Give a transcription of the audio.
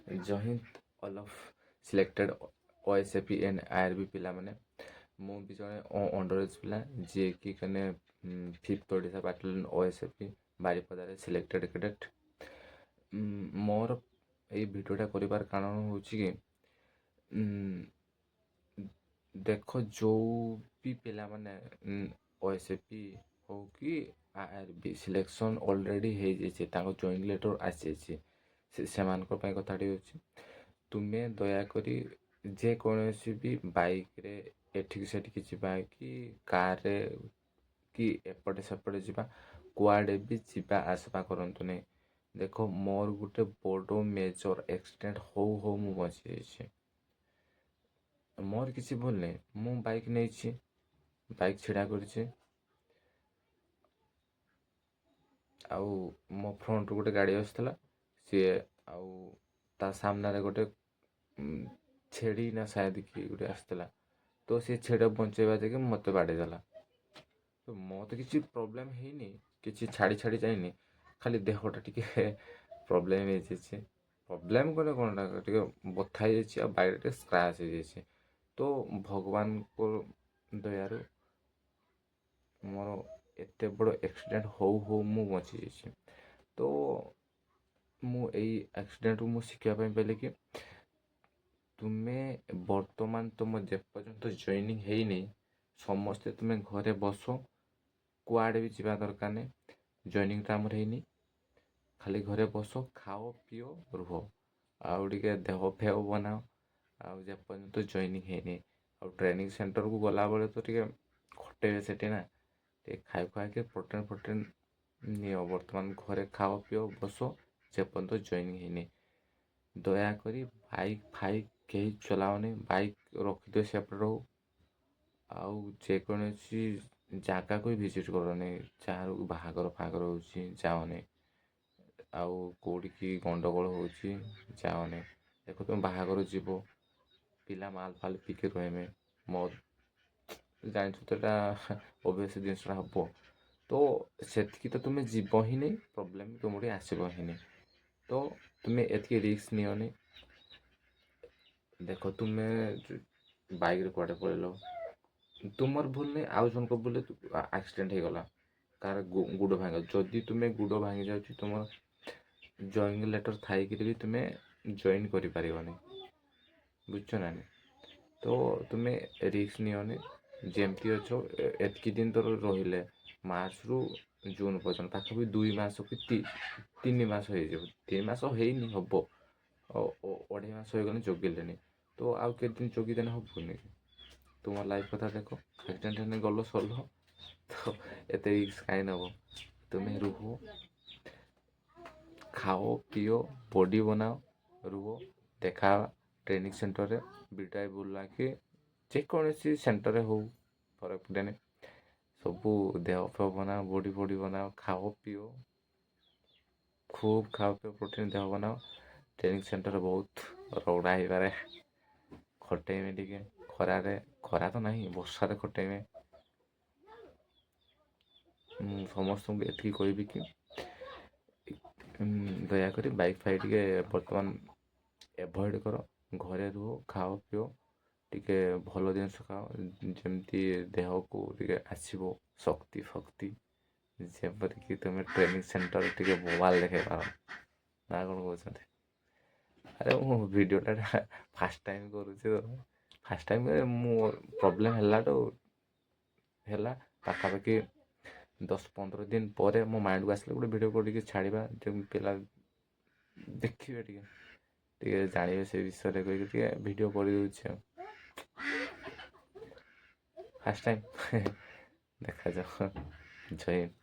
जय Hind all of selected OSAP and IRB पिला माने मु भी जने अंडर एज पिला जे कि कने 5th Odisha battalion OSAP Baripada रे सिलेक्टेड कैडेट मोर ए भिडियोटा करिवार कारण होची कि देख जो भी पिला माने ओएसएपी हो कि आईआरबी सिलेक्शन ऑलरेडी हे जे ताको जॉइनिंग लेटर आसी जे ସେମାନଙ୍କ ପାଇଁ କଥାଟି ହେଉଛି ତୁମେ ଦୟାକରି ଯେକୌଣସି ବି ବାଇକ୍ରେ ଏଠିକି ସେଠିକି ଯିବା କି କାର୍ରେ କି ଏପଟେ ସେପଟେ ଯିବା କୁଆଡ଼େ ବି ଯିବା ଆସିବା କରନ୍ତୁ ନାହିଁ। ଦେଖ ମୋର ଗୋଟେ ବଡ଼ ମେଜର ଆକ୍ସିଡେଣ୍ଟ ହଉ ମୁଁ ବଞ୍ଚିଯାଇଛି। ମୋର କିଛି ଭୁଲ ନାହିଁ, ମୁଁ ବାଇକ୍ ନେଇଛି, ବାଇକ୍ ଛିଡ଼ା କରିଛି, ଆଉ ମୋ ଫ୍ରଣ୍ଟରୁ ଗୋଟେ ଗାଡ଼ି ଆସୁଥିଲା, ସିଏ ଆଉ ତା ସାମ୍ନାରେ ଗୋଟେ ଛେଡ଼ି ନା ସାୟଦ କି ଗୋଟେ ଆସିଥିଲା, ତ ସେ ଛେଡ଼ା ବଞ୍ଚେଇବା ଯାଇକି ମୋତେ ବାଡ଼େଇଦେଲା। ତ ମୋତେ କିଛି ପ୍ରୋବ୍ଲେମ୍ ହେଇନି, କିଛି ଛାଡ଼ି ଯାଇନି, ଖାଲି ଦେହଟା ଟିକେ ପ୍ରୋବ୍ଲେମ୍ ହେଇଯାଇଛି। ପ୍ରୋବ୍ଲେମ୍ କଲେ କ'ଣଟା ଟିକେ ବଥା ହେଇଯାଇଛି ଆଉ ବାଇକ୍ରେ ଟିକେ ସ୍କ୍ରାଚ୍ ହେଇଯାଇଛି। ତ ଭଗବାନଙ୍କ ଦୟାରୁ ମୋର ଏତେ ବଡ଼ ଆକ୍ସିଡେଣ୍ଟ ହଉ ମୁଁ ବଞ୍ଚିଯାଇଛି। ତ ମୁଁ ଏଇ ଆକ୍ସିଡେଣ୍ଟରୁ ମୁଁ ଶିଖିବା ପାଇଁ ପାଇଲି କି ତୁମେ ବର୍ତ୍ତମାନ ତୁମ ଯେପର୍ଯ୍ୟନ୍ତ ଜଏନିଂ ହେଇନି ସମସ୍ତେ ତୁମେ ଘରେ ବସ, କୁଆଡ଼େ ବି ଯିବା ଦରକାର ନାହିଁ। ଜଏନିଂଟା ଆମର ହେଇନି, ଖାଲି ଘରେ ବସ, ଖାଅ ପିଅ ରୁହ, ଆଉ ଟିକେ ଦେହ ଫେହ ବନାଅ। ଆଉ ଯେପର୍ଯ୍ୟନ୍ତ ଜଏନିଂ ହେଇନି, ଆଉ ଟ୍ରେନିଂ ସେଣ୍ଟରକୁ ଗଲାବେଳେ ତ ଟିକେ ଖଟେଇବେ ସେଠି ନା, ଟିକେ ଖାଇ ଖୁଆକି ପ୍ରୋଟିନ୍ ନିଅ। ବର୍ତ୍ତମାନ ଘରେ ଖାଅ ପିଅ ବସ, ଯେପର୍ଯ୍ୟନ୍ତ ଜଏନିଂ ହେଇନି। ଦୟାକରି ବାଇକ୍ ଫାଇକ୍ କେହି ଚଲାଅନି, ବାଇକ୍ ରଖିଦିଅ ସେପଟେ ରହୁ, ଆଉ ଯେକୌଣସି ଜାଗାକୁ ବି ଭିଜିଟ୍ କରନି, ଯାହାର ବାହାଘର ଫାହାଘର ହେଉଛି ଯାଅନି, ଆଉ କେଉଁଠିକି ଗଣ୍ଡଗୋଳ ହେଉଛି ଯାଅନି। ଦେଖ ତୁମେ ବାହାଘର ଯିବ, ପିଲା ମାଲ୍ ଫାଲ୍ ପିଇକି ରହିବେ, ଜାଣିଛୁ ତ ଏଇଟା ଅବଶ୍ୟ ଜିନିଷଟା ହେବ, ତ ସେତିକି ତ ତୁମେ ଯିବ ହିଁ ନାହିଁ, ପ୍ରୋବ୍ଲେମ୍ ତୁମଠି ଆସିବ ହିଁ ନାହିଁ। ତ ତୁମେ ଏତିକି ରିସ୍କ ନିଅନି। ଦେଖ ତୁମେ ବାଇକ୍ରେ କୁଆଡ଼େ ପଳେଇଲ, ତୁମର ଭୁଲ ନାହିଁ, ଆଉ ଜଣଙ୍କ ଭୁଲ ଆକ୍ସିଡେଣ୍ଟ ହେଇଗଲା, କାହାର ଗୋଡ଼ ଭାଙ୍ଗି, ଯଦି ତୁମେ ଗୋଡ଼ ଭାଙ୍ଗି ଯାଉଛି ତୁମର ଜଏନିଂ ଲେଟର୍ ଥାଇକିରି ବି ତୁମେ ଜଏନ୍ କରିପାରିବନି, ବୁଝୁଛ ନା? ତ ତୁମେ ରିସ୍କ ନିଅନି। ଯେମିତି ଅଛ ଏତିକି ଦିନ ତ ରହିଲେ, ମାର୍ଚ୍ଚରୁ ଜୁନ୍ ପର୍ଯ୍ୟନ୍ତ ପାଖାପାଖି 2 ମାସ କି 3 ମାସ ହେଇଯିବ। 3 ମାସ ହେଇନି, ହେବ, 2.5 ମାସ ହେଇଗଲେ ଜଗିଲେନି, ତ ଆଉ କେତେ ଦିନ ଜଗିଦେଲେ ହେବନି? ତୁମ ଲାଇଫ୍ କଥା ଦେଖ, ଆକ୍ସିଡେଣ୍ଟ ହେଲେ ଗଲ ସରିଲ, ତ ଏତେ ରିସ୍କ କାହିଁ ନେବ? ତୁମେ ରୁହ, ଖାଅ ପିଅ, ବଡ଼ି ବନାଅ, ରୁହ, ଦେଖା ଟ୍ରେନିଂ ସେଣ୍ଟରରେ ବିଟାଏ ବୁଲାକି ଯେକୌଣସି ସେଣ୍ଟରରେ ହଉ ଫରକ ପଡ଼େନି, ସବୁ ଦେହ ଫେହ ବନାଅ, ବଡ଼ି ବନାଅ, ଖାଅ ପିଅ, ଖୁବ୍ ଖାଅ ପିଅ, ପ୍ରୋଟିନ୍ ଦେହ ବନାଅ। ଟ୍ରେନିଂ ସେଣ୍ଟରରେ ବହୁତ ରଗଡ଼ା ହେଇପାରେ, ଖଟେଇବେ ଟିକେ ଖରାରେ, ଖରା ତ ନାହିଁ ବର୍ଷାରେ ଖଟେଇବେ। ମୁଁ ସମସ୍ତଙ୍କୁ ଏତିକି କହିବି କି ଦୟାକରି ବାଇକ୍ ଫାଇକ୍ ଟିକେ ବର୍ତ୍ତମାନ ଏଭଏଡ଼୍ କର, ଘରେ ରୁହ, ଖାଅ ପିଅ, ଟିକେ ଭଲ ଜିନିଷ ଖାଅ, ଯେମିତି ଦେହକୁ ଟିକେ ଆସିବ ଶକ୍ତି ଫକ୍ତି, ଯେପରିକି ତୁମେ ଟ୍ରେନିଂ ସେଣ୍ଟରରେ ଟିକେ ବୋବାଲ ଦେଖେଇ ପାର, ନା କ'ଣ କହୁଛନ୍ତି? ଆରେ ମୁଁ ଭିଡ଼ିଓଟା ଫାର୍ଷ୍ଟ ଟାଇମ୍ କରୁଛି, ତ ଫାର୍ଷ୍ଟ ଟାଇମ୍ ମୁଁ ପ୍ରୋବ୍ଲେମ୍ ହେଲା ପାଖାପାଖି 10-15 ଦିନ ପରେ ମୋ ମାଇଣ୍ଡକୁ ଆସିଲେ ଗୋଟେ ଭିଡ଼ିଓ କରିକି ଛାଡ଼ିବା, ଯେମିତି ପିଲା ଦେଖିବେ, ଟିକେ ଜାଣିବେ ସେ ବିଷୟରେ କହିକି ଟିକେ ଭିଡ଼ିଓ କରିଦେଉଛି ଆଉ। ଫାର୍ଷ୍ଟ ଟାଇମ୍ ଦେଖାଯାଉ। ଜୟ ହିନ୍ଦ।